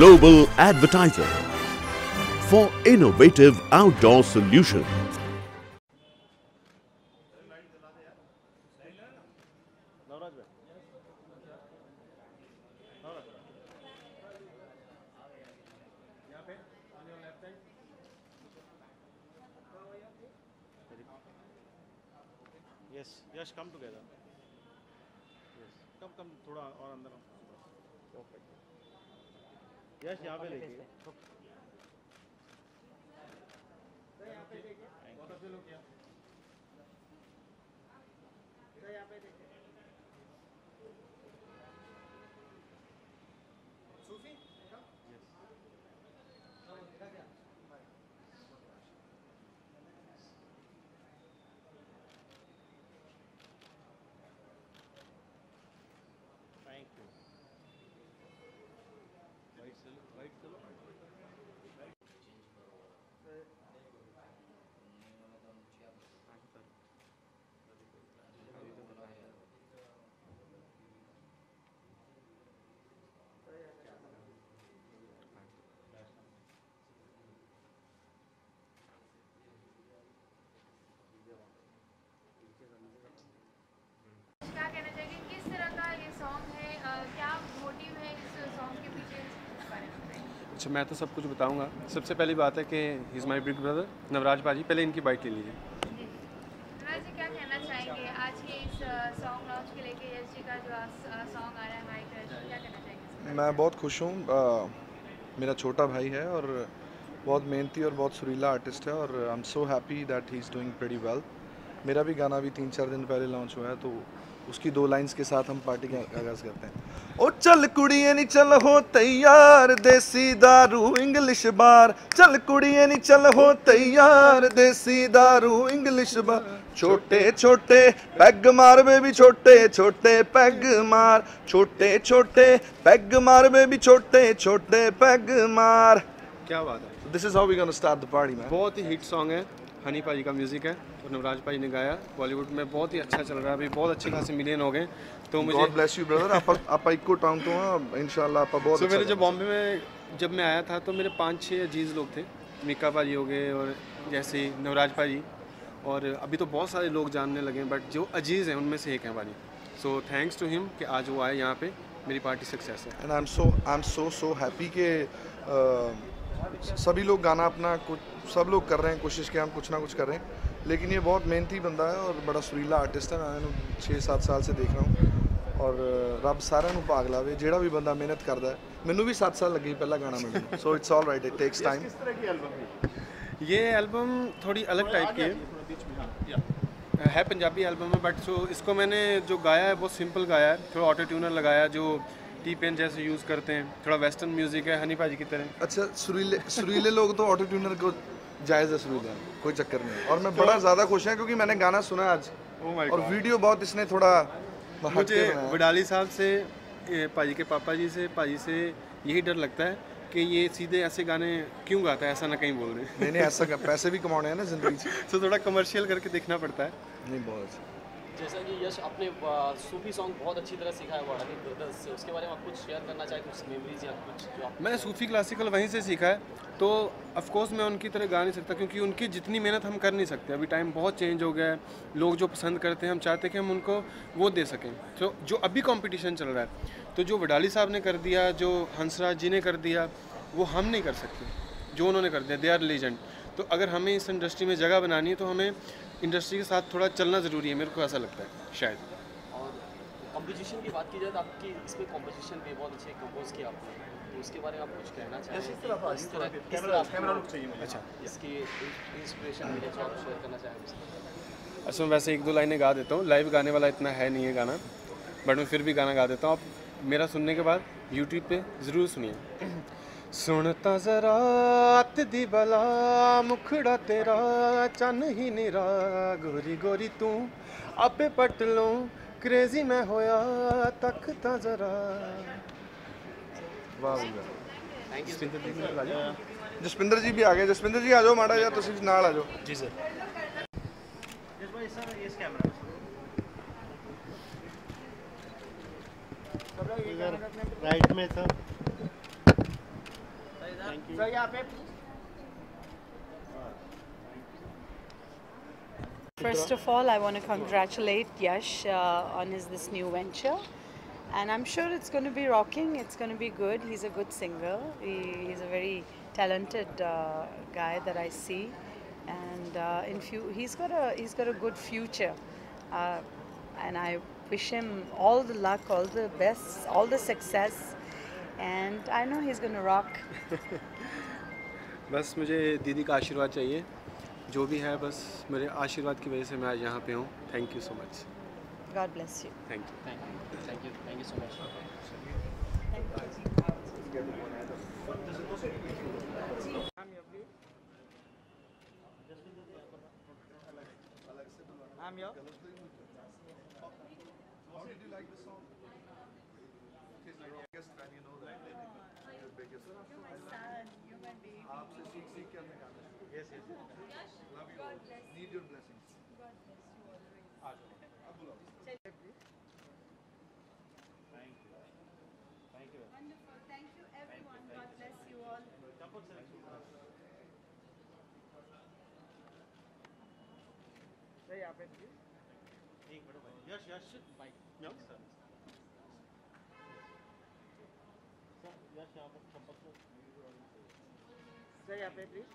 global advertiser for innovative outdoor solutions. Yes, come together. Yes, come थोड़ा और अंदर. Yes, यहाँ पे देखिए. बहुत अच्छे लोग क्या? यहाँ पे देखिए. सूफी? Yes. Thank you. Right चलो. क्या कहना चाहिए, किस तरह का ये सॉन्ग है, क्या मोटिव है इस सॉन्ग के पीछे, इस बारे में? अच्छा, मैं तो सब कुछ बताऊंगा। सबसे पहली बात है कि he is my big brother Navraj पाजी। पहले इनकी बाइट ले लीजिए। नवराज जी, क्या कहना चाहेंगे आज के इस सॉन्ग लॉन्च के लेके? यश जी का जो सॉन्ग आ रहा है माई क्रश, क्या कहना चाहेंगे? मैं बहुत खुश हूँ। मेरा छोटा भाई है और बहुत मेहनती और बहुत सुरीला आर्टिस्ट है और I am so happy that he is doing pretty well. मेरा भी गाना भी 3-4 दिन पहले लॉन्च हुआ है, तो उसकी 2 लाइंस के साथ हम पार्टी का आगाज़ करते हैं। ओ चल कुड़िए नी चल हो तैयार, देसी दारू इंग्लिश बार। चल कुड़िए नी चल हो तैयार, देसी दारू इंग्लिश बार। छोटे छोटे पैग मार बेबी, छोटे छोटे पैग मार। छोटे छोटे पैग मार बेबी, छोटे छोटे पैग मार। क्या बात है। This is how we gonna start the party man. बहुत ही हिट सॉन्ग है। हनी पाजी का म्यूज़िक है और नवराज पाजी ने गाया। बॉलीवुड में बहुत ही अच्छा चल रहा है अभी, बहुत अच्छे खासे मिलियन हो गए। तो मुझे गॉड ब्लेस यू ब्रदर। आप इको टाउन तो इंशाल्लाह आप बहुत मेरे जो बॉम्बे में जब मैं आया था तो मेरे 5-6 अजीज़ लोग थे। मीका पाजी हो गए और जैसे नवराज पाजी, और अभी तो बहुत सारे लोग जानने लगे हैं, बट जो अजीज़ हैं उनमें से एक हैं पाजी। सो थैंक्स टू हिम कि आज वो आए यहाँ पे, मेरी पार्टी सक्सेस है। And I am so happy कि सभी लोग गाना अपना कुछ सब लोग कर रहे हैं, कोशिश कि हम कुछ ना कुछ कर रहे हैं, लेकिन ये बहुत मेहनती बंदा है और बड़ा सुरीला आर्टिस्ट है। मैं 6-7 साल से देख रहा हूँ और रब सारा नूं भाग लावे ਜਿਹੜਾ भी बंदा मेहनत करता है। ਮੈਨੂੰ भी 7 साल लगे पहला गाना मिलने, so it's all right, it takes time. किस तरह की एल्बम है? ये एल्बम थोड़ी अलग टाइप की है पंजाबी एल्बम है, बट इसको मैंने जो गाया है बहुत सिंपल गाया है। थोड़ा ऑटो ट्यूनर लगाया जो टी पेन जैसे यूज़ करते हैं, थोड़ा वेस्टर्न म्यूज़िक है हनी पाजी की तरह। अच्छा, सुरीले लोग तो ऑटो ट्यूनर को जायज़ है, सुरीला कोई चक्कर नहीं। और मैं बड़ा ज़्यादा खुश है क्योंकि मैंने गाना सुना आज और वीडियो बहुत इसने थोड़ा मुझे वडाली साहब से, पाजी के पापा जी से, पाजी से यही डर लगता है कि ये सीधे ऐसे गाने क्यों गाता है, ऐसा ना कहीं बोल रहे। नहीं ऐसा पैसे भी कमाने हैं ना ज़िंदगी से, तो थोड़ा कमर्शियल करके देखना पड़ता है। नहीं बहुत अच्छा। जैसा कि यश आपने सूफी सॉन्ग बहुत अच्छी तरह सीखा है वडाली ब्रदर्स से, उसके बारे में आप कुछ शेयर करना चाहें, कुछ मेमोरीज या कुछ जो आप? मैंने सूफी क्लासिकल वहीं से सीखा है, तो ऑफ कोर्स मैं उनकी तरह गा नहीं सकता क्योंकि उनकी जितनी मेहनत हम कर नहीं सकते। अभी टाइम बहुत चेंज हो गया है, लोग जो पसंद करते हैं हम चाहते हैं कि हम उनको वो दे सकें। तो जो अभी कंपटीशन चल रहा है, तो जो वडाली साहब ने कर दिया, जो हंसराज जी ने कर दिया, वो हम नहीं कर सकते जो उन्होंने कर दिया। They are legend. तो अगर हमें इस इंडस्ट्री में जगह बनानी है तो हमें इंडस्ट्री के साथ थोड़ा चलना ज़रूरी है, मेरे को ऐसा लगता है शायद। और कंपोजिशन की बात की जाए तो आपकी इसमें कंपोजिशन भी बहुत अच्छे कंपोज किया आपने, तो उसके बारे में आप कुछ कहना चाहें? कैमरा लुक चाहिए मुझे। अच्छा, इसकी इंस्पिरेशन मिले जो आप शेयर करना चाहें? अच्छा, मैं वैसे 1-2 लाइनें गा देता हूँ। लाइव गाने वाला इतना है नहीं है गाना, बट मैं फिर भी गाना गा देता हूँ। आप मेरा सुनने के बाद यूट्यूब पे ज़रूर सुनिए। सुनता जरा अत दी बला, मुखड़ा तेरा चन ही निरा, गोरी गोरी तू आपे पट लो, क्रेजी मैं होया तकता जरा। वाह थैंक यू। जसपिंदर जी भी आ गए। जसपिंदर जी आ जाओ माड़ा या तुम नाल आ जाओ। जी सर। यस भाई, सर इस कैमरा राइट में sir. First of all, I want to congratulate Yash on this new venture, and I'm sure it's going to be rocking. It's going to be good. He's a good singer. He's a very talented guy that I see, and he's got a good future, and I wish him all the luck, all the best, all the success, and I know he's going to rock. बस मुझे दीदी का आशीर्वाद चाहिए, जो भी है बस मेरे आशीर्वाद की वजह से मैं आज यहाँ पे हूँ. Thank you so much. God bless you. Thank you. Thank you so much. I'm here. How did you like the song? I guess when you know that you're biggest. You're my son. You're my baby. आपसे सीख के हमने गाना शुरू किया. Yes, yes. Love you. God bless you. Need your blessings. God bless you always. अब बुलाओ. Thank you. Thank you. Wonderful. Thank you, everyone. God bless you all. एक मिनट भाई. यश यश भाई. यश सर. सर यश यहाँ पर संपर्क में. सर यहाँ पे प्लीज.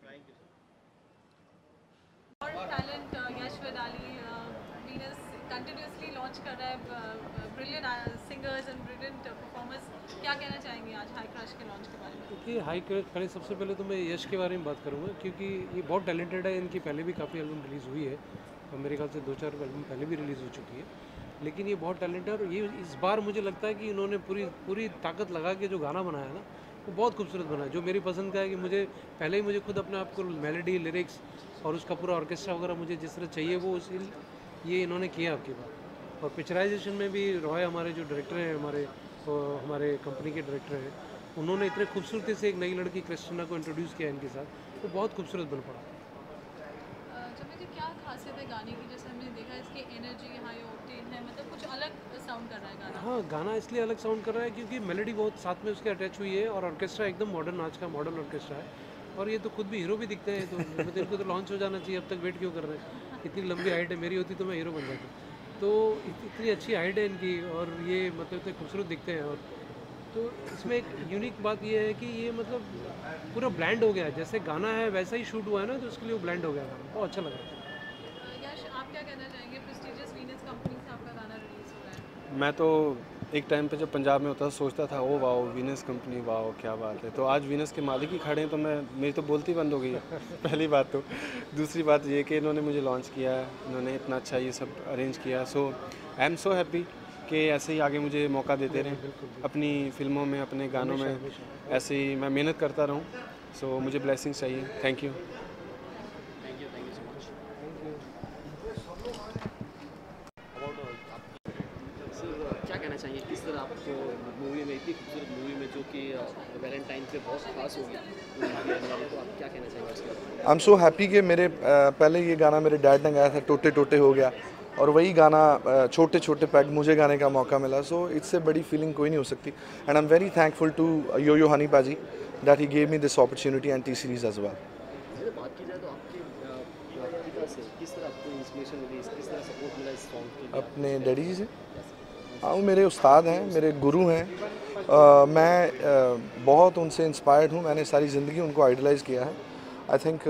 Thank you sir. और टैलेंट यश वडाली वीनस कंटिन्यूसली लॉन्च कर रहा है, brilliant singers and brilliant performers. क्या कहना चाहेंगे आज हाई क्रश के लॉन्च के बारे में? क्योंकि हाई क्रश सबसे पहले तो मैं यश के बारे में बात करूँगा, क्योंकि ये बहुत टैलेंटेड है. इनकी पहले भी काफ़ी एल्बम रिलीज़ हुई है और मेरे ख्याल से 2-4 एल्बम पहले भी रिलीज़ हो चुकी है, लेकिन ये बहुत टैलेंटेड है. और ये इस बार मुझे लगता है कि इन्होंने पूरी ताकत लगा के जो गाना बनाया ना वो बहुत खूबसूरत बनाया. जो मेरी पसंद का है कि मुझे पहले ही मुझे खुद अपने आप को मेलोडी, लिरिक्स और उसका पूरा ऑर्केस्ट्रा वगैरह मुझे जिस तरह चाहिए वो ये इन्होंने किया आपकी बात. और पिक्चराइजेशन में भी रॉय हमारे जो डायरेक्टर हैं, हमारे कंपनी के डायरेक्टर हैं, उन्होंने इतने खूबसूरती से एक नई लड़की क्रिस्टिना को इंट्रोड्यूस किया इनके साथ, तो बहुत खूबसूरत बन पड़ा. जब जी क्या खासियत है गाने की? जैसे हमने देखा इसकी एनर्जी हाई ऑक्टेन है, मतलब कुछ अलग साउंड कर रहा है गाना. हाँ, गाना इसलिए अलग साउंड कर रहा है क्योंकि मेलोडी बहुत साथ में उसके अटैच हुई है और ऑर्केस्ट्रा एकदम मॉडर्न, आज का मॉडर्न ऑर्केस्ट्रा है. और ये तो खुद भी हीरो भी दिखते हैं, तो मतलब इनको तो लॉन्च हो जाना चाहिए. अब तक वेट क्यों कर रहे हैं? इतनी लंबी हाइट है, मेरी होती तो मैं हीरो बन जाता. तो इतनी अच्छी हाइट है इनकी और ये मतलब इतने खूबसूरत दिखते हैं. और तो इसमें एक यूनिक बात ये है कि ये मतलब पूरा ब्लैंड हो गया, जैसे गाना है वैसा ही शूट हुआ है ना, तो उसके लिए वो ब्लैंड हो गया गाना. बहुत अच्छा लगा. यश, आप क्या कहना चाहेंगे? प्रेस्टीजियस वीनस कंपनी से आपका गाना रिलीज हो रहा है. मैं तो एक टाइम पे जब पंजाब में होता था सोचता था oh wow Venus company, wow क्या बात है. तो आज वीनस के मालिक ही खड़े हैं तो मेरी तो बोलती बंद हो गई है. पहली बात तो. दूसरी बात ये कि इन्होंने मुझे लॉन्च किया, इन्होंने इतना अच्छा ये सब अरेंज किया. सो आई एम सो हैप्पी कि ऐसे ही आगे मुझे मौका देते रहें अपनी फिल्मों में, अपने गानों में. ऐसे ही मैं मेहनत करता रहूँ. सो मुझे ब्लेसिंग्स चाहिए. Thank you. Thank you so much. क्या कहना चाहिए, किस तरह आपको मूवी में, इतनी खूबसूरत मूवी में जो कि वैलेंटाइन पे बहुत खास होगी, तो आप क्या कहना चाहेंगे उसके बारे में? आई एम सो हैप्पी कि मेरे पहले ये गाना मेरे डैड ने गाया था, टोटे टोटे हो गया, और वही गाना छोटे छोटे पैग मुझे गाने का मौका मिला. सो इससे बड़ी फीलिंग कोई नहीं हो सकती. And I am very thankful to yo Honey paaji that he gave me this opportunity and T Series as well. बात की जाए तो आपके पिता से किस तरह आपको इंस्पिरेशन मिली, किस तरह सपोर्ट मिला इस सॉन्ग के लिए? अपने डैडी जी से. हाँ, वो मेरे उस्ताद हैं, मेरे गुरु हैं. मैं बहुत उनसे इंस्पायर्ड हूँ. मैंने सारी ज़िंदगी उनको आइडलाइज़ किया है. I think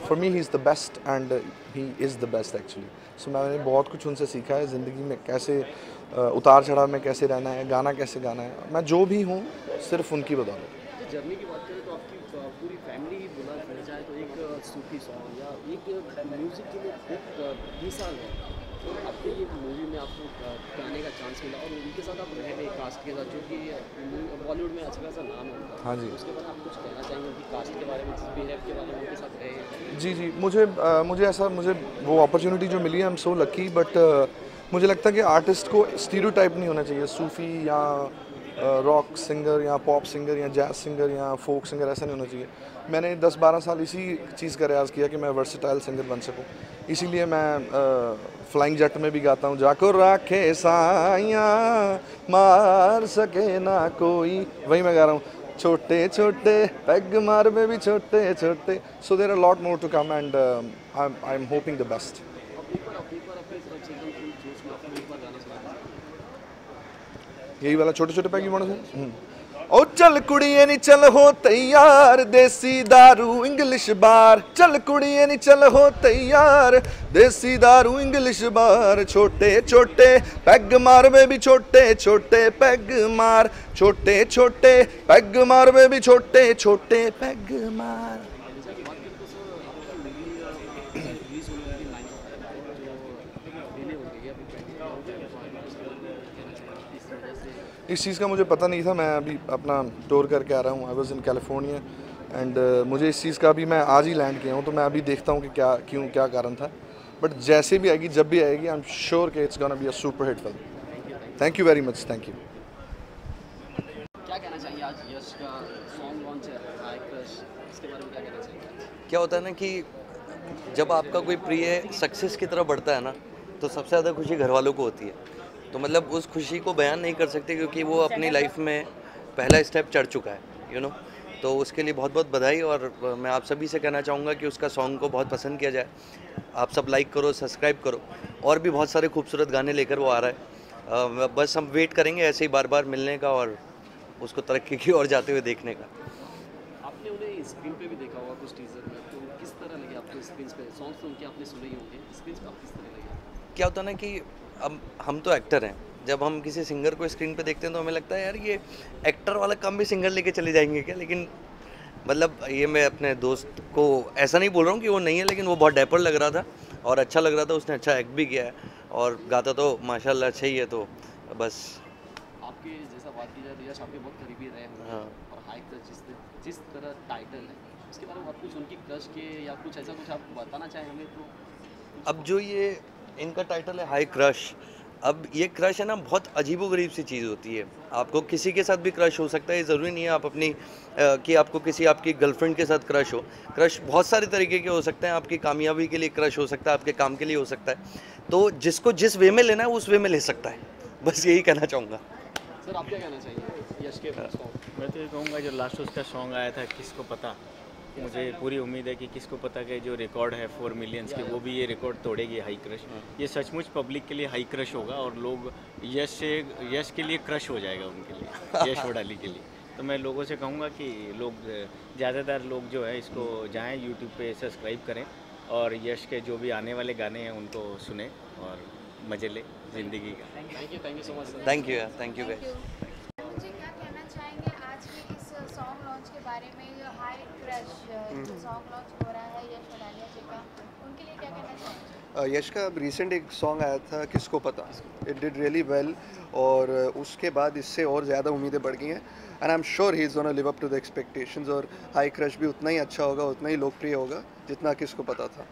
for me he is the best and he is the best actually. So मैंने बहुत कुछ उनसे सीखा है ज़िंदगी में, कैसे उतार चढ़ाव में कैसे रहना है, गाना कैसे गाना है. मैं जो भी हूँ सिर्फ उनकी बदौलत. जर्नी की बात करें तो आपकी पूरी फैमिली ही बोला जाए तो एक सूफी सॉन्ग या एक म्यूज़िक के लिए एक मिसाल है. तो आपको ये मूवी में आपको गाने का चांस मिला और उनके साथ आप रह गए कास्ट के साथ, जो कि बॉलीवुड में अच्छा खासा नाम है उनका. हाँ जी. उसके बाद आप कुछ कहना चाहेंगे उनकी कास्ट के बारे में, बिहेव के बारे में, उनके साथ रहे? जी, मुझे वो अपॉर्चुनिटी जो मिली है, I am so lucky. But मुझे लगता है कि आर्टिस्ट को स्टीरियोटाइप नहीं होना चाहिए. सूफ़ी या रॉक सिंगर या पॉप सिंगर या जैज सिंगर या फोक सिंगर ऐसा नहीं होना चाहिए. मैंने 10-12 साल इसी चीज़ का रियाज़ किया कि मैं वर्सेटाइल सिंगर बन सकूं, इसीलिए मैं फ्लाइंग जेट में भी गाता हूँ। जाको राखे साइया मार सके ना कोई, वही मैं गा रहा हूँ। छोटे छोटे पैग मार में भी छोटे छोटे। So there are lot more to come and I am hoping the best. यही वाला छोटे छोटे पैग मानो से। ओ चल कुड़िए नी चल हो तैयार, देसी दारू इंग्लिश बार। चल कुड़िए नी चल हो तैयार, देसी दारू इंग्लिश बार। छोटे छोटे पैग मार में भी छोटे छोटे पैग मार। छोटे छोटे पैग मार में भी छोटे छोटे पैग मार। इस चीज़ का मुझे पता नहीं था, मैं अभी अपना टूर करके आ रहा हूँ। I was in California and मुझे इस चीज़ का अभी मैं आज ही लैंड किया हूँ, तो मैं अभी देखता हूँ कि क्या कारण था। बट जैसे भी आएगी, जब भी आएगी, आई एम श्योर कि it's gonna be a super hit film. Thank you very much. Thank you. क्या कहना चाहिए आज यश का सॉन्ग लॉन्च है हाई क्रश, इसके बारे में क्या कहना चाहिए? क्या होता है ना कि जब आपका कोई प्रिय सक्सेस की तरफ बढ़ता है ना, तो सबसे ज़्यादा खुशी घर वालों को होती है। तो मतलब उस खुशी को बयान नहीं कर सकते, क्योंकि वो अपनी लाइफ में पहला स्टेप चढ़ चुका है, यू नो। तो उसके लिए बहुत बहुत बधाई। और मैं आप सभी से कहना चाहूँगा कि उसका सॉन्ग को बहुत पसंद किया जाए। आप सब लाइक करो, सब्सक्राइब करो। और भी बहुत सारे खूबसूरत गाने लेकर वो आ रहा है। बस हम वेट करेंगे ऐसे ही बार बार मिलने का और उसको तरक्की की ओर जाते हुए देखने का। आपने उन्हें स्क्रीन पे भी देखा होगा कुछ टीजर में, तो किस तरह लगे आपको स्क्रीन पे? सॉन्ग तो उनके आपने सुने ही होंगे, स्क्रीन पे आप किस तरह लगे? क्या होता है ना कि अब हम तो एक्टर हैं, जब हम किसी सिंगर को स्क्रीन पे देखते हैं तो हमें लगता है यार ये एक्टर वाला काम भी सिंगर लेके चले जाएंगे क्या। लेकिन मतलब ये मैं अपने दोस्त को ऐसा नहीं बोल रहा हूँ कि वो नहीं है, लेकिन वो बहुत डैपर लग रहा था और अच्छा लग रहा था। उसने अच्छा एक्ट भी किया है और गाता तो माशाल्लाह अच्छा ही है। तो बस आपके जैसा बात की जाए तो यश आपके बहुत करीबी रहे हैं। हाँ। और हाई क्रश जिस तरह टाइटल है, उसके बारे में आप कुछ उनकी क्रश के या कुछ ऐसा कुछ आप बताना चाहें हमें? तो अब जो ये इनका टाइटल है हाई क्रश, अब ये क्रश है ना, बहुत अजीबोगरीब सी चीज़ होती है। आपको किसी के साथ भी क्रश हो सकता है, ये ज़रूरी नहीं है आप अपनी कि आपको किसी आपकी गर्लफ्रेंड के साथ क्रश हो। क्रश बहुत सारे तरीके के हो सकते हैं। आपकी कामयाबी के लिए क्रश हो सकता है, आपके काम के लिए हो सकता है। तो जिसको जिस वे में लेना है उस वे में ले सकता है। बस यही कहना चाहूँगा। सर आप क्या कहना चाहिए यश के सॉन्ग? मैं तो ये कहूँगा जो लास्ट उसका सॉन्ग आया था किसको पता, मुझे पूरी उम्मीद है कि किसको पता के जो रिकॉर्ड है 4 मिलियंस के, वो भी ये रिकॉर्ड तोड़ेगी हाई क्रश। ये सचमुच पब्लिक के लिए हाई क्रश होगा और लोग यश के लिए क्रश हो जाएगा उनके लिए, यश वडाली के लिए। तो मैं लोगों से कहूँगा कि लोग ज़्यादातर लोग जो है इसको जाएं यूट्यूब पे सब्सक्राइब करें और यश के जो भी आने वाले गाने हैं उनको सुने और मज़े ले ज़िंदगी का। Thank you so much sir. Thank you यार, थैंक यू गाइस। मुझे क्या कहना चाहेंगे आज के इस सॉन्ग लॉन्च के बारे में? जो हाई क्रश जो सॉन्ग लॉन्च हो रहा है यश वडालिया जी का, उनके लिए क्या कहना चाहेंगे? यश का रिसेंट एक सॉन्ग आया था किसको पता, इट डिड रियली वेल और उसके बाद इससे और ज़्यादा उम्मीदें बढ़ गई हैं and I am sure he is gonna live up to the expectations. और हाई क्रश भी उतना ही अच्छा होगा, उतना ही लोकप्रिय होगा जितना किसको पता था।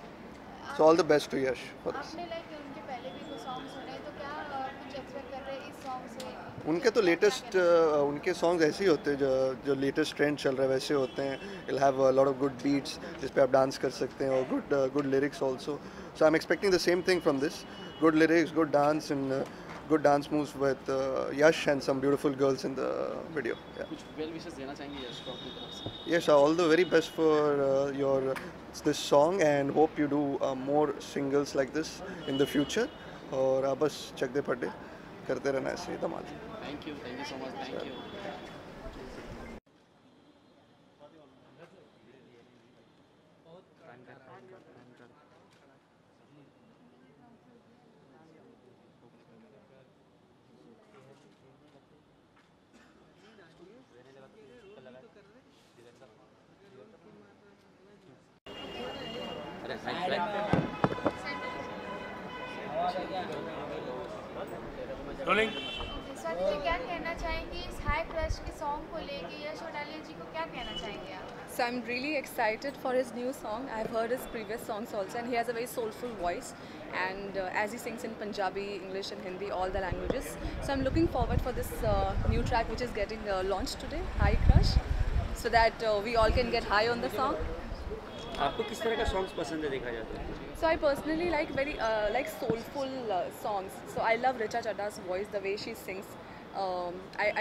So all the best to Yash for this. आपने लाइक उनके पहले भी कुछ सॉन्ग सुने, तो क्या कुछ एक्सपेक्ट कर रहे हैं इस सॉन्ग से? उनके तो लेटेस्ट उनके सॉन्ग्स ऐसे ही होते हैं, जो लेटेस्ट ट्रेंड चल रहा है वैसे होते हैं। Will have a lot of good beats जिस पे आप डांस कर सकते हैं और good lyrics also. So I am expecting the same thing from this, good lyrics, good dance and good dance moves with Yash and some beautiful girls in the video. Yeah. कुछ well wishes देना चाहेंगे यश को अपनी तरफ से? Yes, all the very best for this song and hope you do more singles like this in the future. और आप बस चक दे पड़े करते रहना ऐसे ही धमाल। Thank you so much. Thank you. Sir जी क्या कहना चाहेंगे इस हाई क्रश के सॉन्ग को लेके? यश वडालिया जी को क्या कहना चाहेंगे आप? So I'm really excited for his new song. I've heard his previous songs also and he has a very soulful voice and as he sings in Punjabi, English and Hindi, all the languages. So I'm looking forward for this new track which is getting launched today, High Crush. so that we all can get high on the song. आपको किस तरह का songs पसंद है देखा जाए तो? So I personally like very like soulful songs. So I love Richa Chadda's voice, the way she sings.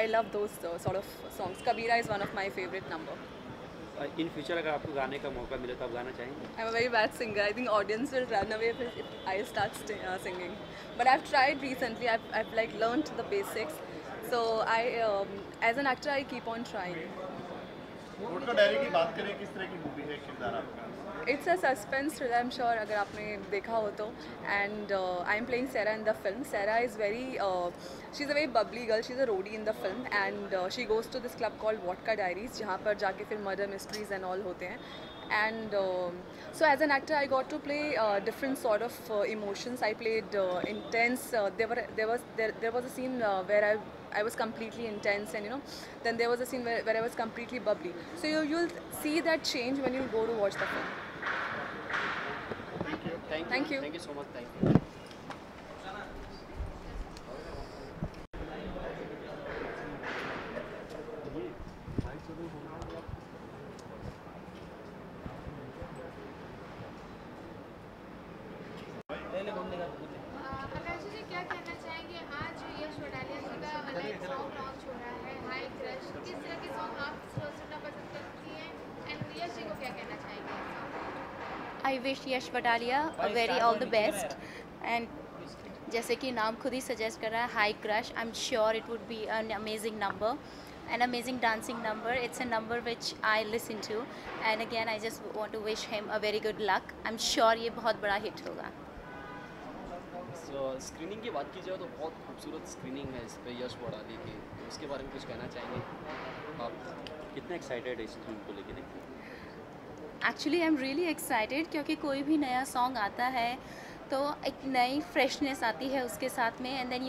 I love those sort of songs. Kabira is one of my favorite number. In future अगर आपको गाने का मौका मिले तो आप गाना चाहेंगे? I'm a very bad singer. I think audience will run away if I start singing. But I've tried recently. I've like learned the basics. So I as an actor I keep on trying. Vodka diary की बात करें, किस तरह की movie है, किरदार आपका? It's a suspense thriller, I'm sure, अगर आपने देखा हो तो. And I'm playing Sarah in the film. Sarah is she's a very bubbly girl. She's a roadie in the film, and she goes to this club called Vodka Diaries, जहाँ पर जाके फिर murder mysteries and all होते हैं. And so as an actor I got to play different sort of emotions. I played intense. There was a scene where I was completely intense, and then there was a scene where I was completely bubbly. So you'll see that change when you go to watch the film. Thank you so much. Thank you. आकाश जी क्या कहना चाहेंगे, आज यश वडालिया जी का अलग song launch हो रहा है, high crush, किस तरह के सॉन्ग आप सुनना पसंद करती हैं, एंड यश जी को क्या कहना चाहेंगे? I wish Yash Vadalia a very all the best, and जैसे कि नाम खुद ही सजेस्ट कर रहा है, high crush, I am sure it would be an amazing number, an amazing dancing number. It's a number which I listen to, and again I just want to wish him a very good luck. I'm sure ये बहुत बड़ा hit होगा. Screening की बात की जाए तो बहुत खूबसूरत स्क्रीनिंग है इस पे यश वडाली की, उसके बारे में कुछ कहना चाहेंगे? आप कितने एक्साइटेड है इस फिल्म को लेके देखते हैं? Actually I am really excited, क्योंकि कोई भी नया सॉन्ग आता है तो एक नई फ्रेशनेस आती है उसके साथ में, and then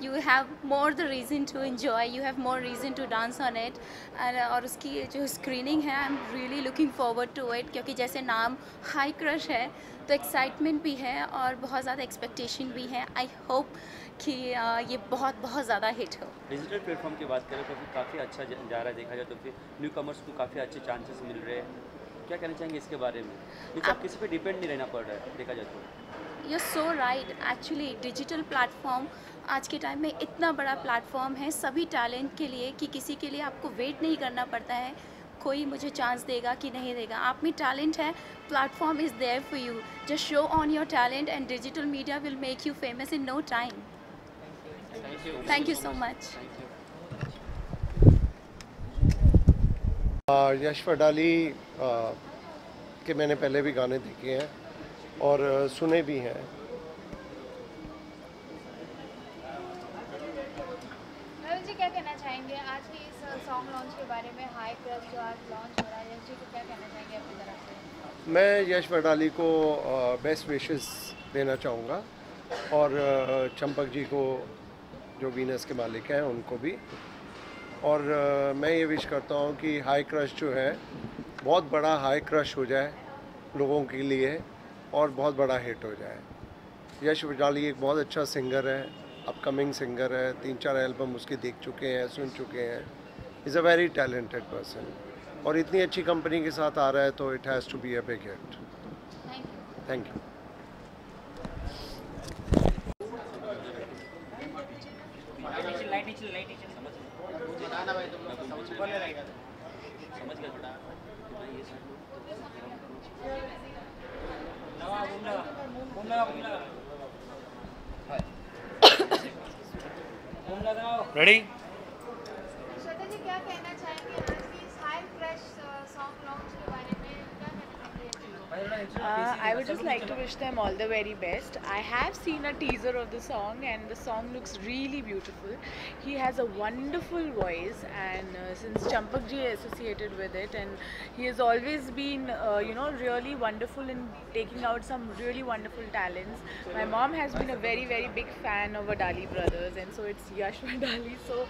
you have more the reason to enjoy, you have more reason to dance on it. और उसकी जो स्क्रीनिंग है, I am really looking forward to it, क्योंकि जैसे नाम हाई क्रश है तो एक्साइटमेंट भी है और बहुत ज़्यादा एक्सपेक्टेशन भी है. आई होप कि ये बहुत बहुत ज़्यादा हिट हो. डिजिटल प्लेटफॉर्म की बात करें तो फिर काफ़ी अच्छा जा रहा है, देखा जाए तो फिर न्यू कमर्स को काफ़ी अच्छे चांसेस मिल रहे हैं. क्या कहना चाहेंगे इसके बारे में? आप किसी पे डिपेंड नहीं रहना पड़ रहा है देखा जाए तो. You so right. Actually digital platform आज के टाइम में इतना बड़ा प्लेटफॉर्म है सभी टैलेंट के लिए कि किसी के लिए आपको वेट नहीं करना पड़ता है कोई मुझे चांस देगा कि नहीं देगा. आप में टैलेंट है, platform is there for you. Just show on your talent and digital media will make you famous in no time. Thank you so much. Yash Wadali के मैंने पहले भी गाने देखे हैं और सुने भी हैं. नवल जी क्या कहना चाहेंगे आज के इस सॉन्ग लॉन्च के बारे में, हाई क्रश जो आज लॉन्च हो रहा है, यश जी को क्या कहना चाहेंगे अपनी तरफ से? मैं यश वडाली को बेस्ट विशेस देना चाहूँगा और चंपक जी को जो वीनस के मालिक हैं उनको भी. और मैं ये विश करता हूँ कि हाई क्रश जो है बहुत बड़ा हाई क्रश हो जाए लोगों के लिए और बहुत बड़ा हिट हो जाए. यश वडाली एक बहुत अच्छा सिंगर है, अपकमिंग सिंगर है, 3-4 एल्बम उसके देख चुके हैं, सुन चुके हैं. Is a very talented person और इतनी अच्छी कंपनी के साथ आ रहा है तो it has to be a big hit. Thank you. Ready? Shraddha ji क्या कहना चाहेंगे आज की इस हाई क्रश सॉन्ग लॉन्च के बारे में, क्या कहना चाहेंगे? I would just like to wish them all the very best. I have seen a teaser of the song and the song looks really beautiful. He has a wonderful voice, and since Champak ji is associated with it, and he has always been really wonderful in taking out some really wonderful talents. My mom has been a very very big fan of Wadali brothers, and so it's Yash Wadali. So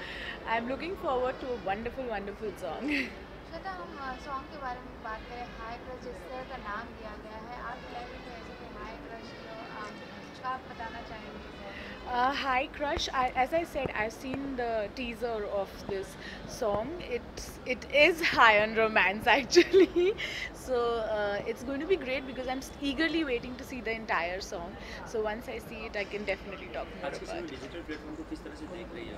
I'm looking forward to a wonderful song. श्रद्धा, हम song के बारे में बात करें, high crush जिस तरह का नाम दिया गया है, आप लगे तो ऐसे कि हाई क्रश आप बताना चाहेंगे? Hi Crush, as I said, I've seen the teaser of this song. It is high on romance actually. So it's going to be great because I'm eagerly waiting to see the entire song. So once I see it, I can definitely talk more about it. Digital platform को किस तरह से देख रही है?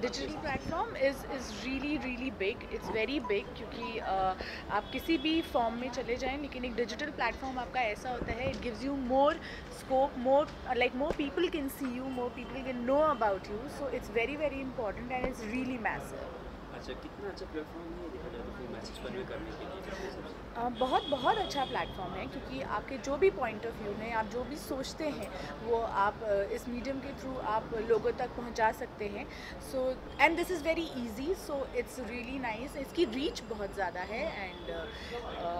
Digital platform is really big, it's very big, क्योंकि आप किसी भी फॉर्म में चले जाएं, लेकिन एक डिजिटल प्लेटफॉर्म आपका ऐसा होता है, it gives you more scope, more people can see you, more people can know about you, so it's very important and it's really massive. अच्छा, कितना अच्छा प्लेटफॉर्म है देखा जाए तो मैसेज कन्वे करने के लिए? बहुत अच्छा प्लेटफॉर्म है, क्योंकि आपके जो भी पॉइंट ऑफ व्यू हैं, आप जो भी सोचते हैं, वो आप इस मीडियम के थ्रू आप लोगों तक पहुंचा सकते हैं। So and this is very easy, so it's really nice, इसकी रीच बहुत ज़्यादा है and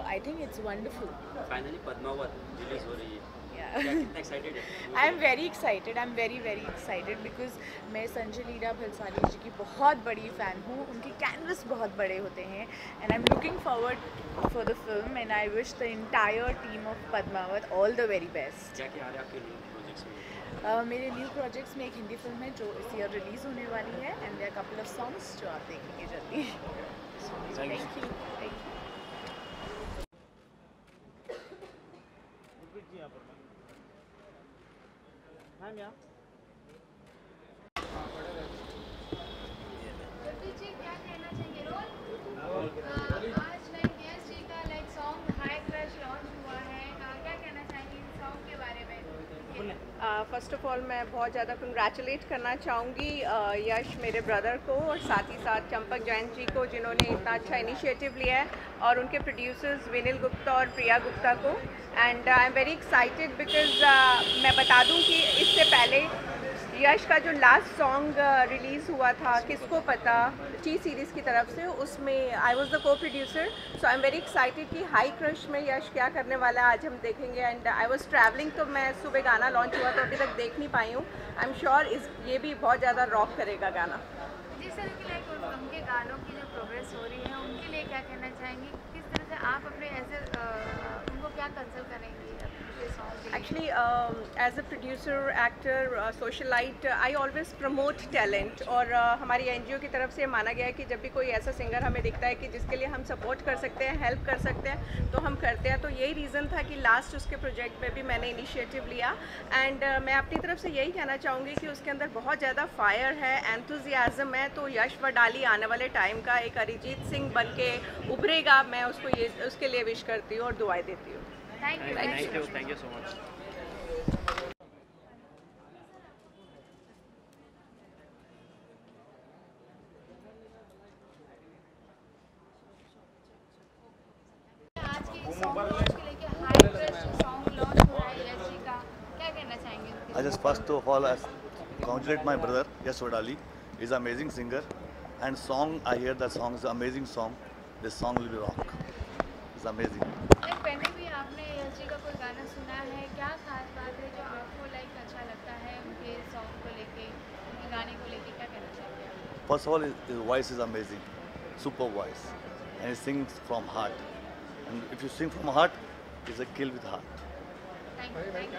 I think it's wonderful. Finally Padmaavat release हो रही है, कितना एक्साइटेड है? I am very excited because मैं संजय लीला भंसाली जी की बहुत बड़ी फ़ैन हूँ, उनके कैनवस बहुत बड़े होते हैं and I am looking forward for the film and I wish the entire team of Padmaavat all the very best. क्या क्या आ रहा है आपके न्यू प्रोजेक्ट्स में? मेरे न्यू प्रोजेक्ट्स में एक हिंदी फिल्म है जो इस ईयर रिलीज़ होने वाली है and there are couple of songs जो आप देखेंगे जल्दी। Thank you. गुरप्रीत जी, क्या कहना चाहेंगे? आज लाइक यश जी का like song high crush launch हुआ है, क्या कहना चाहेंगे इस सॉन्ग के बारे में? फ़र्स्ट ऑफ ऑल मैं बहुत ज़्यादा कंग्रेचुलेट करना चाहूँगी यश मेरे ब्रदर को और साथ ही साथ चंपक जैन जी को, जिन्होंने इतना अच्छा इनिशिएटिव लिया है, और उनके प्रोड्यूसर्स विनिल गुप्ता और प्रिया गुप्ता को। And I am very excited because मैं बता दूँ कि इससे पहले यश का जो लास्ट सॉन्ग रिलीज़ हुआ था किसको पता टी सीरीज़ की तरफ से, उसमें आई वाज द को producer. So I am very excited कि हाई क्रश में यश क्या करने वाला है आज हम देखेंगे। एंड आई वाज ट्रैवलिंग, तो मैं सुबह गाना लॉन्च हुआ तो अभी तक देख नहीं पाई हूँ। आई एम श्योर ये भी बहुत ज़्यादा रॉक करेगा गाना। जिस तरह की लाइक उनके गानों की जो प्रोग्रेस हो रही है, उनके लिए क्या कहना चाहेंगी? किस तरह से आप अपने उनको क्या कंसल्ट करेंगी? Actually, as a producer, actor, socialite, I always promote talent. और हमारी NGO की तरफ से माना गया है कि जब भी कोई ऐसा सिंगर हमें दिखता है कि जिसके लिए हम सपोर्ट कर सकते हैं, हेल्प कर सकते हैं, तो हम करते हैं। तो यही रीज़न था कि लास्ट उसके प्रोजेक्ट पे भी मैंने इनिशिएटिव लिया। एंड मैं अपनी तरफ से यही कहना चाहूँगी कि उसके अंदर बहुत ज़्यादा फायर है, एंथुजियाज़म है। तो यश वडाली आने वाले टाइम का एक अरिजीत सिंह बन के उभरेगा, मैं उसके लिए विश करती हूँ और दुआएं देती हूँ। Thank you so much. आज के सॉन्ग लॉन्च के लेके हाई क्रश सॉन्ग लॉन्च हो रहा है यश जी का, क्या कहना चाहेंगे? I just first of all congratulate my brother Yash Wadali. He's an amazing singer, and I hear that song is an amazing song. This song will be rock. It's amazing. पहले भी आपने यश जी का कोई गाना सुना है, क्या खास बात है जो आपको लाइक अच्छा लगता है उनके सॉन्ग को लेके, उनके गाने को लेके, क्या कहना चाहते हैं? First of all, his voice is amazing, super voice, and he sings from heart. And if you sing from heart, it's a kill with heart.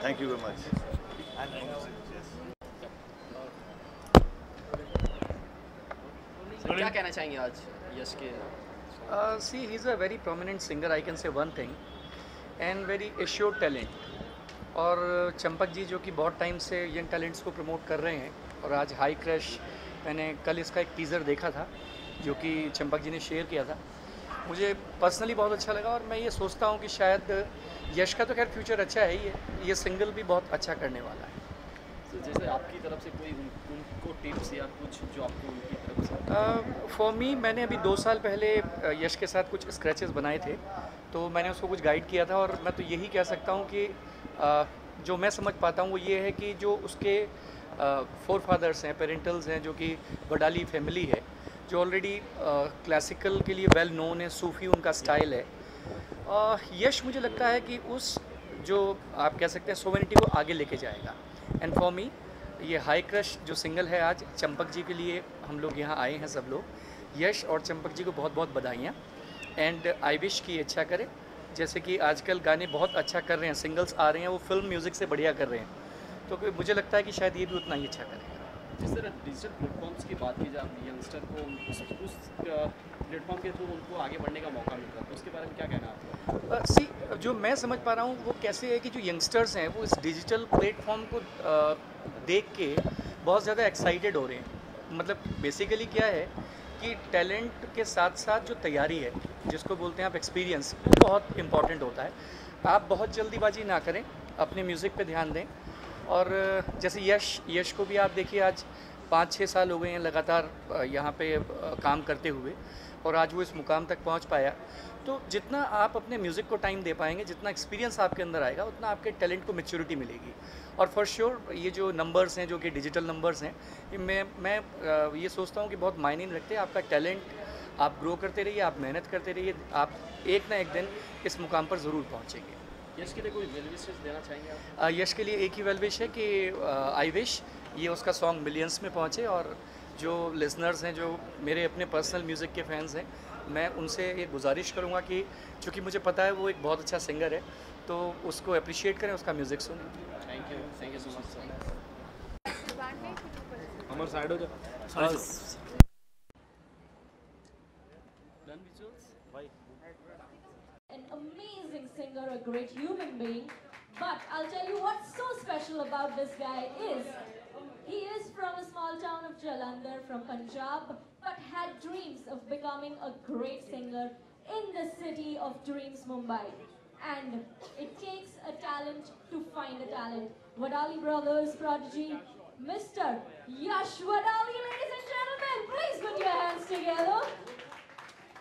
Thank you very much. क्या कहना चाहेंगे आज यश के? See, he's a very prominent singer, I can say one thing, and very assured talent. और चंपक जी जो कि बहुत time से यंग टैलेंट्स को प्रमोट कर रहे हैं, और आज हाई क्रश मैंने कल इसका एक टीज़र देखा था जो कि चंपक जी ने शेयर किया था, मुझे पर्सनली बहुत अच्छा लगा। और मैं ये सोचता हूँ कि शायद यश का तो खैर फ्यूचर अच्छा है ही है, ये सिंगल भी बहुत अच्छा करने वाला है। तो जैसे आपकी तरफ से कोई उनको टिप्स या कुछ जो आपको उनकी तरफ से? फॉर मी, मैंने अभी 2 साल पहले यश के साथ कुछ स्क्रैचेस बनाए थे, तो मैंने उसको कुछ गाइड किया था। और मैं तो यही कह सकता हूँ कि जो मैं समझ पाता हूँ वो ये है कि जो उसके फोर फादर्स हैं, पेरेंटल्स हैं, जो कि वडाली फैमिली है, जो ऑलरेडी क्लासिकल के लिए वेल नोन है, सूफ़ी उनका स्टाइल है। यश मुझे लगता है कि उस जो आप कह सकते हैं सोवेनिटी को आगे लेके जाएगा। एंड फॉर मी ये हाई क्रश जो सिंगल है आज चंपक जी के लिए हम लोग यहाँ आए हैं सब लोग। यश और चंपक जी को बहुत बहुत बधाइयाँ, एंड आई विश कि अच्छा करे। जैसे कि आजकल गाने बहुत अच्छा कर रहे हैं, सिंगल्स आ रहे हैं, वो फिल्म म्यूज़िक से बढ़िया कर रहे हैं। तो मुझे लगता है कि शायद ये भी उतना ही अच्छा करेगा। जिस तरह डिजिटल प्लेटफॉर्म्स की बात की जाए, यंगस्टर को उस प्लेटफॉर्म के थ्रू उनको आगे बढ़ने का मौका मिलता है, तो उसके बारे में क्या कहना है आपका? सी जो मैं समझ पा रहा हूँ वो कैसे है कि जो यंगस्टर्स हैं वो इस डिजिटल प्लेटफॉर्म को देख के बहुत ज़्यादा एक्साइटेड हो रहे हैं। मतलब बेसिकली क्या है कि टैलेंट के साथ साथ जो तैयारी है, जिसको बोलते हैं आप एक्सपीरियंस, वो बहुत इम्पॉर्टेंट होता है। आप बहुत जल्दीबाजी ना करें, अपने म्यूज़िक पे ध्यान दें। और जैसे यश को भी आप देखिए, आज 5-6 साल हो गए हैं लगातार यहाँ पे काम करते हुए, और आज वो इस मुकाम तक पहुँच पाया। तो जितना आप अपने म्यूज़िक को टाइम दे पाएंगे, जितना एक्सपीरियंस आपके अंदर आएगा, उतना आपके टैलेंट को मैच्योरिटी मिलेगी। और फॉर श्योर ये जो नंबर्स हैं, जो कि डिजिटल नंबर्स हैं, ये मैं ये सोचता हूँ कि बहुत मायने नहीं रखते। आपका टैलेंट, आप ग्रो करते रहिए, आप मेहनत करते रहिए, आप एक ना एक दिन इस मुकाम पर ज़रूर पहुँचेंगे। यश के लिए कोई वेल विशेस देना चाहेंगे आप? यश के लिए एक ही वेल विश है कि आई विश ये उसका सॉन्ग मिलियंस में पहुँचे। और जो लिसनर्स हैं, जो मेरे अपने पर्सनल म्यूज़िक के फैंस हैं, मैं उनसे ये गुजारिश करूँगा कि चूँकि मुझे पता है वो एक बहुत अच्छा सिंगर है, तो उसको अप्रिशिएट करें, उसका म्यूज़िक सुनें। Thank you so much sir. हमारे साइड हो जाओ। An amazing singer, a great human being, but I'll tell you what's so special about this guy is, he is from a small town of Jalandhar from Punjab, but had dreams of becoming a great singer in the city of dreams, Mumbai. And it takes a talent to find a talent. Wadali Brothers prodigy, Mr. Yash Wadali, ladies and gentlemen, please put your hands together.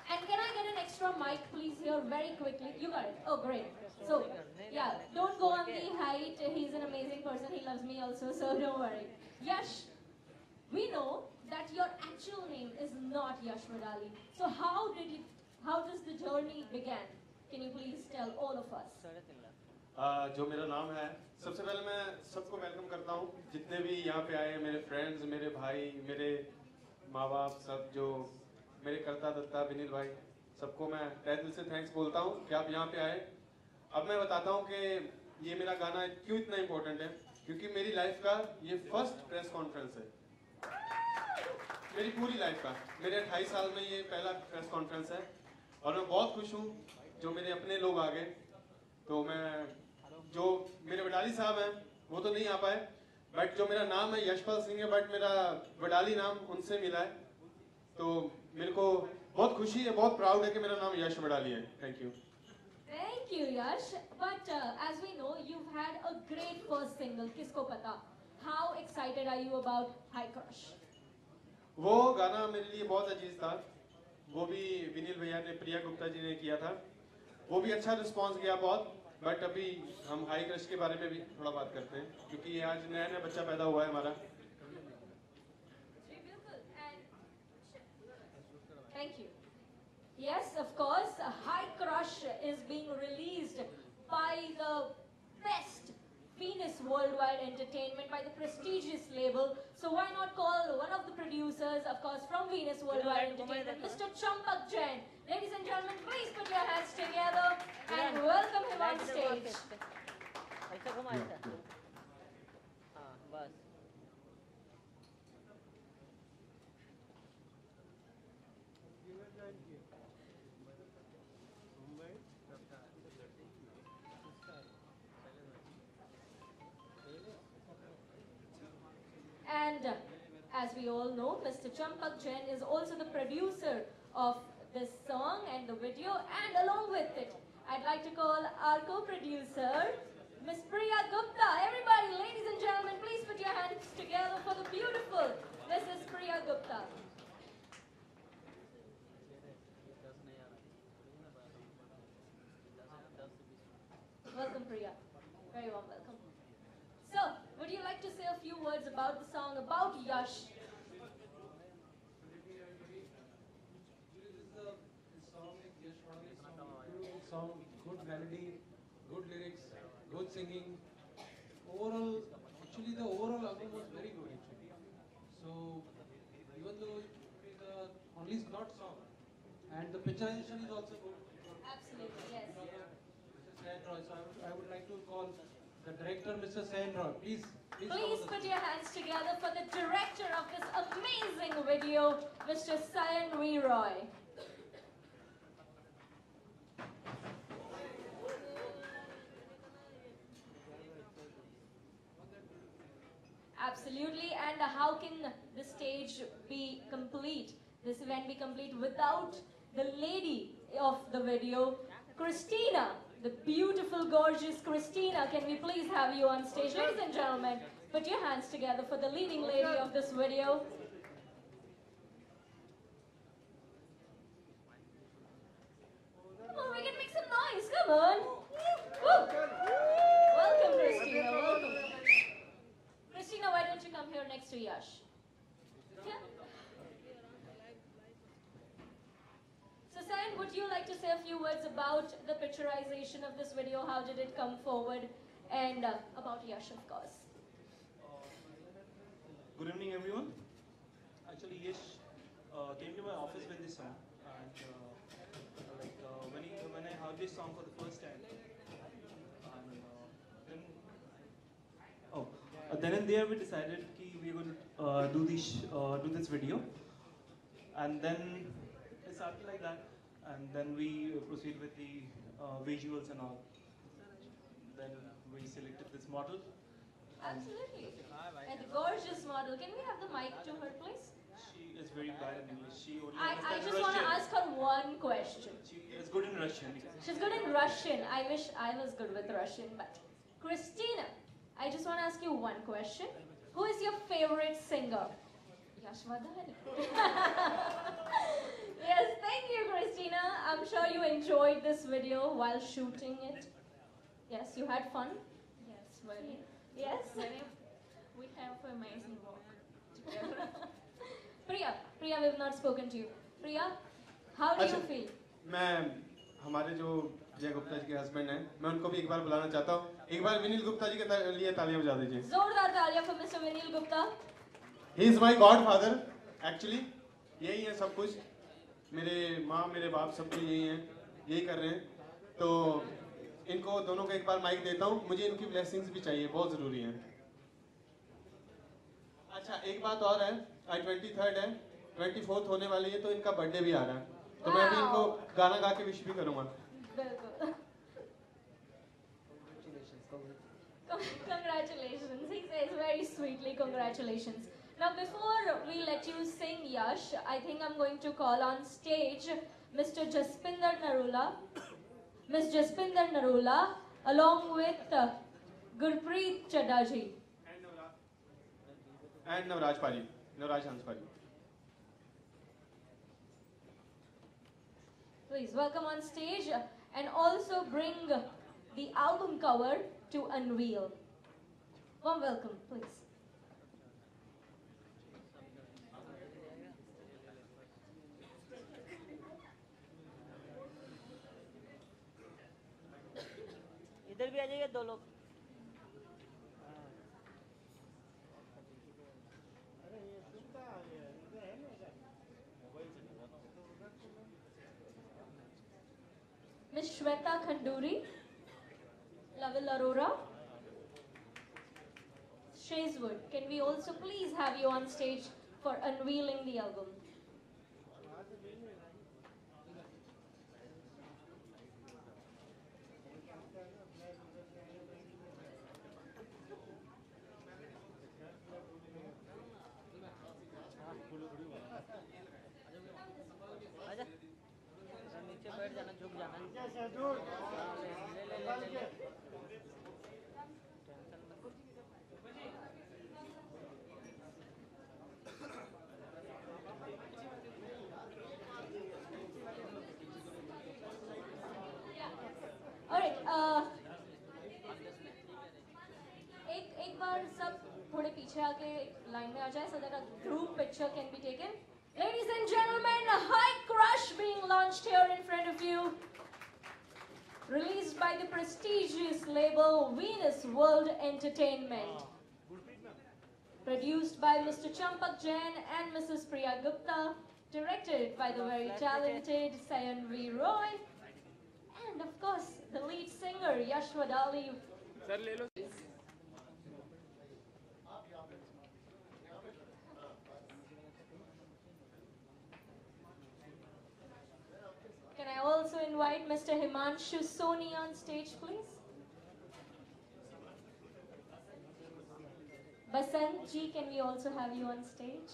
And can I get an extra mic, please, here, very quickly? You got it. Oh, great. So, yeah, don't go on the height. He's an amazing person. He loves me also, so don't worry. Yash, we know that your actual name is not Yash Wadali. So how does the journey begin? Can you please tell all of us? जो मेरा नाम है, सबसे पहले मैं सबको welcome करता हूँ, जितने भी यहाँ पे आए, मेरे फ्रेंड्स, मेरे भाई, मेरे माँ बाप, सब जो मेरे करता दत्ता, विनील भाई, सबको मैं तहे दिल से थैंक्स बोलता हूँ कि आप यहाँ पे आए। अब मैं बताता हूँ कि ये मेरा गाना क्यों इतना इम्पोर्टेंट है, क्योंकि मेरी लाइफ का ये फर्स्ट प्रेस कॉन्फ्रेंस है, मेरी पूरी लाइफ का। मेरे 28 साल में ये पहला प्रेस कॉन्फ्रेंस है, और मैं बहुत खुश हूँ जो मेरे अपने लोग आ गए। तो मैं, जो मेरे वडाली साहब हैं वो तो नहीं आ पाए, बट जो मेरा नाम है यशपाल सिंह है, बट मेरा वडाली नाम उनसे मिला है, तो मेरे को बहुत खुशी है, बहुत प्राउड है कि मेरा नाम यश वडाली है। Thank you. Thank you, Yash. But as we know, you've had a great first single, किसको पता? How excited are you about High Crush? वो गाना मेरे लिए बहुत अजीज था, वो भी विनील भैया ने, प्रिया गुप्ता जी ने किया था, वो भी अच्छा रिस्पांस गया बहुत। बट अभी हम हाई क्रश के बारे में भी थोड़ा बात करते हैं, क्योंकि आज नया नया बच्चा पैदा हुआ है हमारा। Thank you. Yes, of course, High Crush is being released by the best Venus Worldwide Entertainment, by the prestigious label. So why not call one of the producers, of course, from Venus Worldwide Entertainment, Mr. Champak Jain. Ladies and gentlemen, please put your hands together and welcome him on stage. And as we all know, Mr. Champak Jain is also the producer of this song and the video, and along with it, I'd like to call our co-producer, Miss Priya Gupta. Everybody, ladies and gentlemen, please put your hands together for the beautiful Mrs. Priya Gupta. Welcome, Priya. Very warm welcome. So, would you like to say a few words about the song, about Yash? Song, good melody, good lyrics, good singing. Overall, actually the overall album was very good actually. So, even though it is only not song, and the picturization is also good. Absolutely, yes. Mr. Sen Roy, so I would like to call the director, Mr. Sen Roy. Please Please put your hands together for the director of this amazing video, Mr. Sayan V. Roy. Absolutely, and how can the stage be complete, this event be complete without the lady of the video, Christina, the beautiful, gorgeous Christina. Can we please have you on stage? Ladies and gentlemen, put your hands together for the leading lady of this video. Come on, we can make some noise, come on. Woo. Welcome, Christina, welcome. Christina, why don't you come here next to Yash? Yeah. So Sayan, would you like to say a few words about the picturization of this video? How did it come forward? And about Yash, of course. Good evening, everyone. Actually, Yash came to my office with this song, and when I heard this song for the first time, and then and there we decided that we were going to do this video, and then it started like that, and then we proceed with the visuals and all. Then we selected this model. Absolutely. And the gorgeous model. Can we have the mic to her, please? She is very bad in English. She only I understands just want to Russian. ask her one question. She is good in Russian. She's good in Russian. I wish I was good with Russian, but Christina, I just want to ask you one question. Who is your favorite singer? Yashwadhani. Yes, thank you, Christina. I'm sure you enjoyed this video while shooting it. Yes, you had fun? Yes, very. Yes? We have amazing work together. Priya, we've not spoken to you. Priya, how do you feel? मैं हमारे जो जय गुप्ता जी के husband हैं, मैं उनको भी एक बार बुलाना चाहता हूँ. एक बार विनील गुप्ता जी के लिए तालियां बजा दीजिए. जोरदार तालियां for Mr. Vinil Gupta. He is my godfather, actually. यही है सब कुछ. मेरे माँ, मेरे बाप सबके यही हैं, यही कर रहे हैं. तो इनको दोनों को एक बार माइक देता हूँ. मुझे इनकी ब्लेसिंग्स भी चाहिए, बहुत ज़रूरी हैं. अच्छा, एक बात और है. आज 23rd है, 24th होने वाली है, तो इनका बर्थडे भी आ रहा है. तो मैं भी इनको गाना गा के विश भी करूँगा. बिल्कुल. Congratulations. He says very sweetly, congratulations. Now, before we let you sing, Yash, I think I'm going to call on stage Mr. Jaspinder Narula. Miss Jaspinder Narula, along with Gurpreet Chadha ji. And Navraj Pari, Navraj Hanspari. Please welcome on stage and also bring the album cover to unveil. Warm welcome, please. इधर भी आ जाइए दो लोग. Miss Shweta Khanduri, Lavil Arora, Shayswood, can we also please have you on stage for unveiling the album? नीचे बैठ जाना, झुक जाना. एक बार सब थोड़े पीछे आके लाइन में आ जाए so that a group picture can be taken. Ladies and gentlemen, High Crush being launched here in front of you. Released by the prestigious label Venus World Entertainment. Produced by Mr. Champak Jain and Mrs. Priya Gupta. Directed by the very talented Sayan V. Roy. And of course, the lead singer Yashwadhani. invite Mr. Himanshu Soni on stage, please. Basant ji, can we also have you on stage?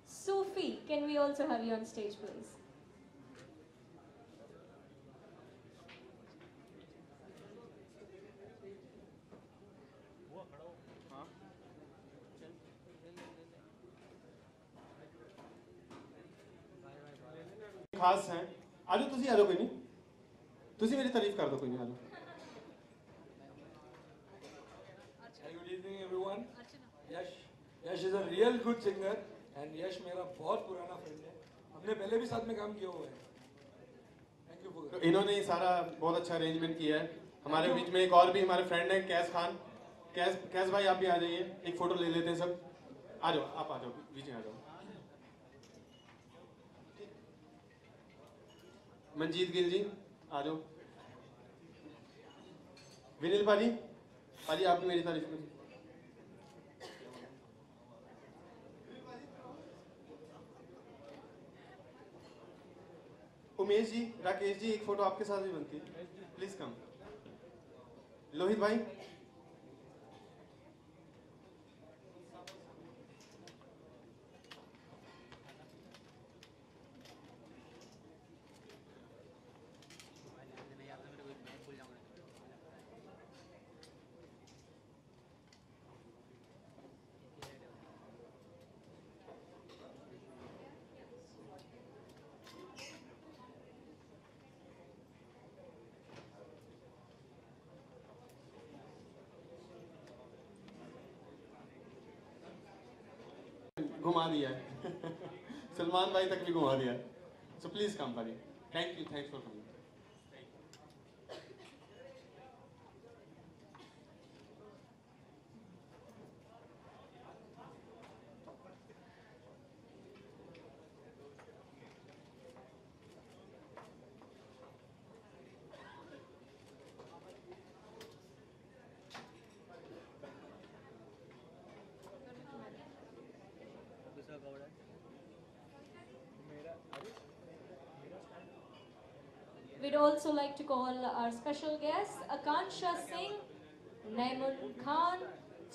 Sufi, can we also have you on stage, please? खास हैं आजो तुसी आ जाओ कोई नहीं तुसी मेरी तारीफ कर दो कोई नहीं आ जाओ Good evening everyone. Yash is a real good singer and Yash मेरा बहुत पुराना फ्रेंड है. हमने पहले भी साथ में काम किया हुआ है. Thank you for that. इन्होंने ही सारा बहुत अच्छा अरेंजमेंट किया है. हमारे बीच में एक और भी हमारे फ्रेंड है कैस खान. कैस भाई आप भी आ जाइए एक फोटो ले लेते हैं सब. आ जाओ आप आ जाओ बीच में आ जाओ. मंजीत गिल जी आ जाओ. विनिल पाजी आप भी मेरी तारीफ करिए. उमेश जी राकेश जी एक फोटो आपके साथ भी बनती है प्लीज कम. लोहित भाई घुमा दिया है. सलमान भाई तक भी घुमा दिया. सो प्लीज कम भाई. Thank you thanks for coming. We'd also like to call our special guests Akansha Singh, Naimun Khan,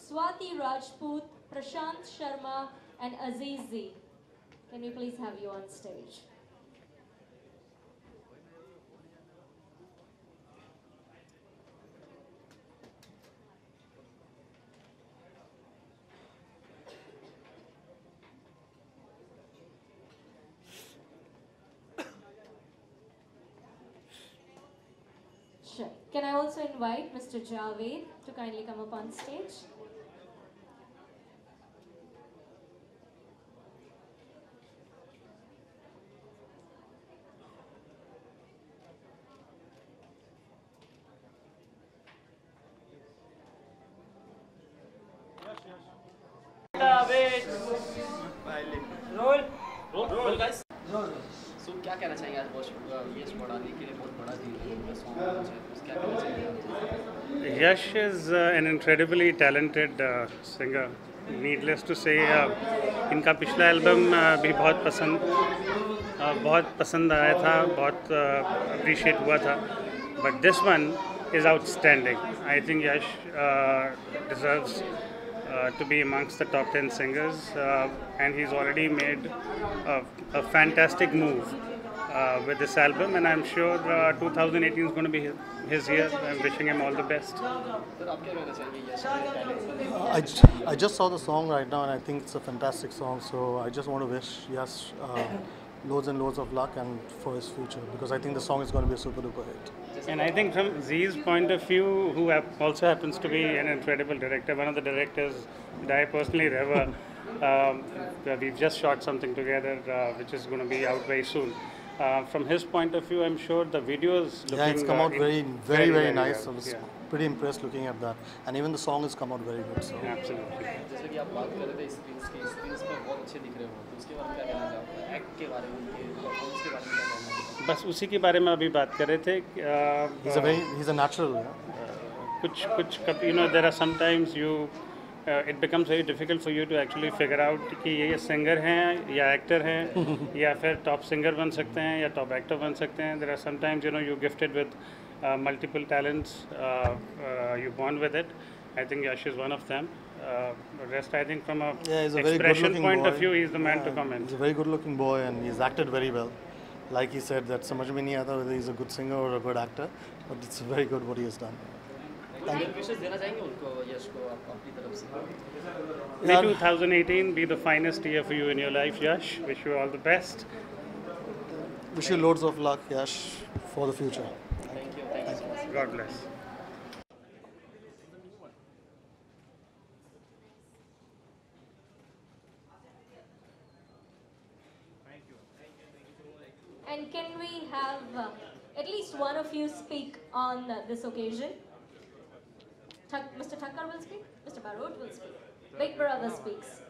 Swati Rajput, Prashant Sharma and Azizi. Can we please have you on stage? Sure. Can I also invite Mr. Javed to kindly come up on stage? Roll guys. So क्या कहना चाहेंगे आज यश वडाली के लिए बहुत बड़ा song है क्या कहना चाहेंगे? Yash is an incredibly talented singer. Needless to say, इनका पिछला एल्बम भी बहुत पसंद आया था, बहुत अप्रिशिएट हुआ था. But this one is outstanding. I think Yash deserves to be amongst the top 10 singers, and he's already made a fantastic move with this album, and I'm sure 2018 is going to be his year. I'm wishing him all the best. I just saw the song right now and I think it's a fantastic song, so I just want to wish Yash loads and loads of luck and for his future, because I think the song is going to be a super duper hit. And I think from Z's point of view, who also happens to be an incredible director, one of the directors that I personally revere, we've just shot something together which is going to be out very soon. From his point of view, I'm sure the videos looking... Yeah, it's come out very nice. Well. I was pretty impressed looking at that. And even the song has come out very good. So. Absolutely. जैसे कि आप बात कर रहे थे screens पे बहुत अच्छे दिख रहे हो, तो उसके बारे में क्या कहना चाहोगे? एक्ट के बारे में, उनके परफॉर्मेंस के बारे में क्या कहना चाहोगे? बस उसी के बारे में अभी बात कर रहे थे. He's a natural. कुछ there are sometimes you it becomes very difficult for you to actually figure out कि ये singer हैं या actor हैं या फिर top singer बन सकते हैं या top actor बन सकते हैं. There are sometimes you're gifted with multiple talents, you're born with it. I think Yash is one of them. Rest, I think from a expression point of view, he's the man to comment. He's a very good-looking boy, and he's acted very well. Like he said, that समझ में नहीं आता whether he's a good singer or a good actor, but it's very good what he has done. विशेष देना चाहेंगे उनको, यश को अपनी तरफ से? May 2018 be the finest year for you in your life, Yash. Wish you all the best. Wish you loads of luck, Yash, for the future. Thank you. Thank you so much. God bless. And can we have at least one of you speak on this occasion? Mr. Thakkar will speak, Mr. Barot will speak, Big Brother speaks.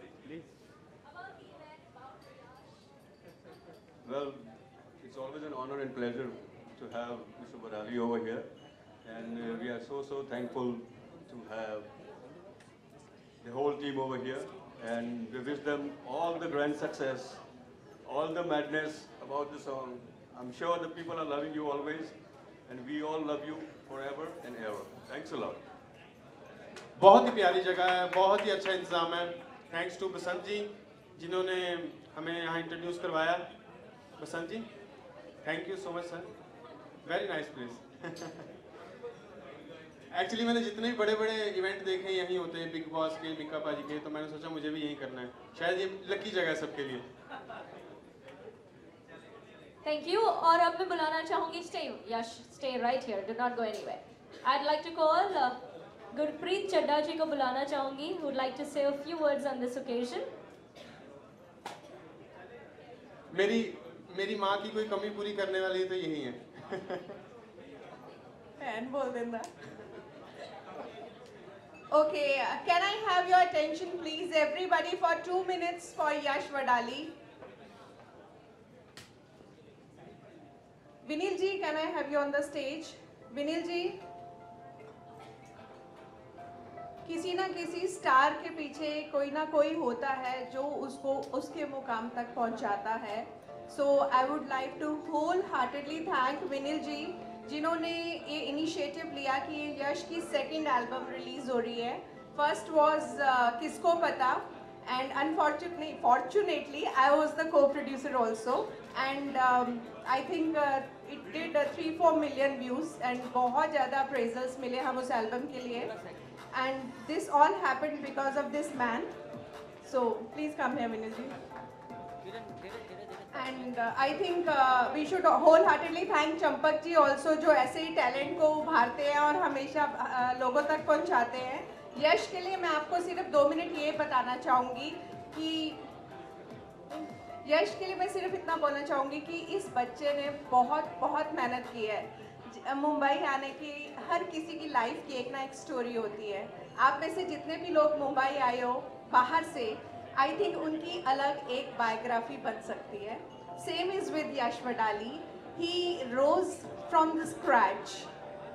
Well, it's always an honor and pleasure to have Mr. Wadali over here, and we are so thankful to have the whole team over here, and we wish them all the grand success, all the madness about the song. I'm sure the people are loving you always, and we all love you forever and ever. Thanks a lot. बहुत ही प्यारी जगह है, बहुत ही अच्छा इंतज़ाम है. Thanks to बसंत जी जिन्होंने हमें यहाँ इंट्रोड्यूस करवाया. Basant ji, thank you so much sir. Very nice place. Actually मैंने जितने भी बड़े बड़े इवेंट देखे हैं यहीं होते हैं, बिग बॉस के, मिक्का पाजी के, तो मैंने सोचा मुझे भी यहीं करना है. शायद ये लकी जगह है सबके लिए. Thank you. और अब मैं बुलाना चाहूँगी, stay right here, do not go anywhere. I'd like to call Gurpreet Chadda जी को बुलाना चाहूँगी, who would like to say a few words on this occasion. मेरी माँ की कोई कमी पूरी करने वाली तो यही है. फैन बोल देना. Okay, can I have your attention please everybody for 2 minutes for Yash Wadali. Vinil ji, can I have you on the stage? Vinil ji, किसी ना किसी स्टार के पीछे कोई ना कोई होता है जो उसको उसके मुकाम तक पहुंचाता है. So I would like to whole heartedly thank Vinil ji जिन्होंने ये इनिशिएटिव लिया कि यश की सेकंड एल्बम रिलीज हो रही है. फर्स्ट वाज किसको पता, and fortunately I was the co-producer also, and I think it did 3-4 million views and बहुत ज़्यादा appraisals मिले हम उस एल्बम के लिए, and this all happened because of this man. So please come here Vinil ji. And I think we should wholeheartedly thank Champak ji also जो ऐसे ही talent को उभारते हैं और हमेशा लोगों तक पहुंचाते हैं. यश के लिए मैं आपको सिर्फ 2 मिनट ये बताना चाहूँगी कि यश के लिए मैं सिर्फ इतना बोलना चाहूँगी कि इस बच्चे ने बहुत मेहनत की है. मुंबई आने की हर किसी की लाइफ की एक ना एक स्टोरी होती है. आप में से जितने भी लोग मुंबई आए हो बाहर से, आई थिंक उनकी अलग एक बायोग्राफी बन सकती है. Same is with Yash Wadali. He rose from the scratch,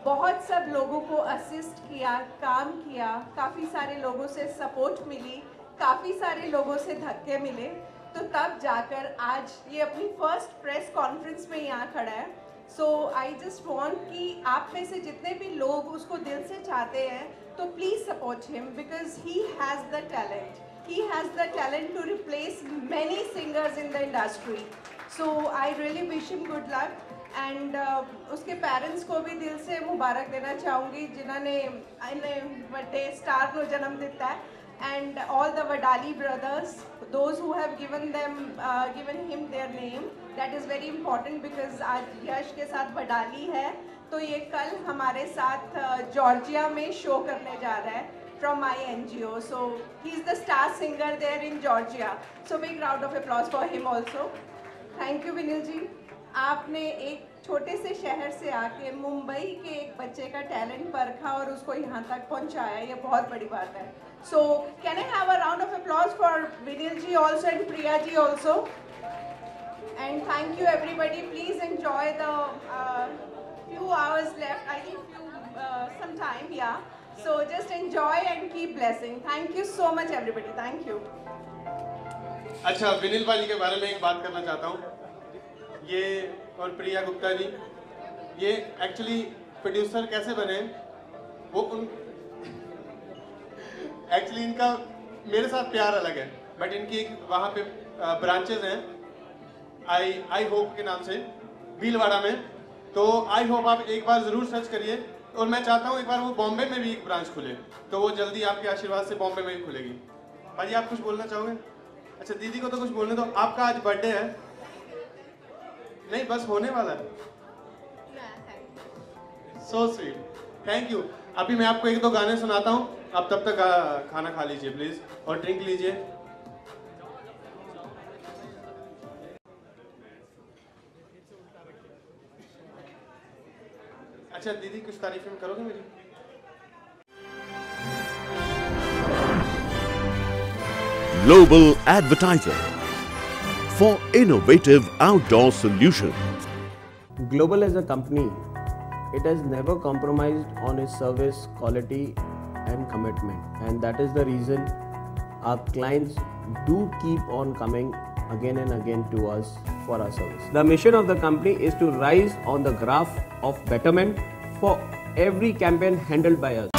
बहुत सब लोगों को असिस्ट किया, काम किया, काफ़ी सारे लोगों से सपोर्ट मिली, काफ़ी सारे लोगों से धक्के मिले, तो तब जाकर आज ये अपनी फर्स्ट प्रेस कॉन्फ्रेंस में यहाँ खड़ा है. सो आई जस्ट वांट कि आप में से जितने भी लोग उसको दिल से चाहते हैं तो please support him because he has the talent. He has the talent to replace many singers in the industry. So I really wish him good luck. And उसके पेरेंट्स को भी दिल से मुबारक देना चाहूँगी जिन्होंने इन्हें बड़े स्टार को जन्म दिया है. And all the Wadali brothers, those who have given him their name, that is very important because आज यश के साथ वडाली है तो ये कल हमारे साथ जॉर्जिया में शो करने जा रहा है from my NGO. So he's the star singer there in Georgia. So big round of applause for him also. Thank you Vinil ji. आपने एक छोटे से शहर से आके मुंबई के एक बच्चे का टैलेंट परखा और उसको यहाँ तक पहुँचाया, ये बहुत बड़ी बात है. So can I have a round of applause for Vinil ji also and Priya ji also. And thank you everybody. Please enjoy the few hours left. I think some time, yeah. So just enjoy and keep blessing. Thank you so much everybody. Thank you. अच्छा, विनिल भाजी के बारे में एक बात करना चाहता हूँ। ये और प्रिया गुप्ता जी, ये एक्चुअली प्रोड्यूसर कैसे बने, वो उन एक्चुअली इनका मेरे साथ प्यार अलग है, बट इनकी एक वहाँ पे ब्रांचेज हैं आई होप के नाम से भीलवाड़ा में। तो आई होप आप एक बार ज़रूर सर्च करिए, और मैं चाहता हूँ एक बार वो बॉम्बे में भी एक ब्रांच खुले, तो वो जल्दी आपके आशीर्वाद से बॉम्बे में भी खुलेगी। भाजी आप कुछ बोलना चाहोगे? अच्छा, दीदी को तो कुछ बोलने दो। आपका आज बर्थडे है? नहीं, बस होने वाला है। So sweet, thank you. अभी मैं आपको एक दो गाने सुनाता हूँ, आप तब तक खाना खा लीजिए प्लीज, और ड्रिंक लीजिए। अच्छा दीदी, कुछ तारीफें करोगे मेरी? Global Advertiser for innovative outdoor solutions. Global as a company, it has never compromised on its service quality and commitment, and that is the reason our clients do keep on coming again and again to us for our service. The mission of the company is to rise on the graph of betterment for every campaign handled by us.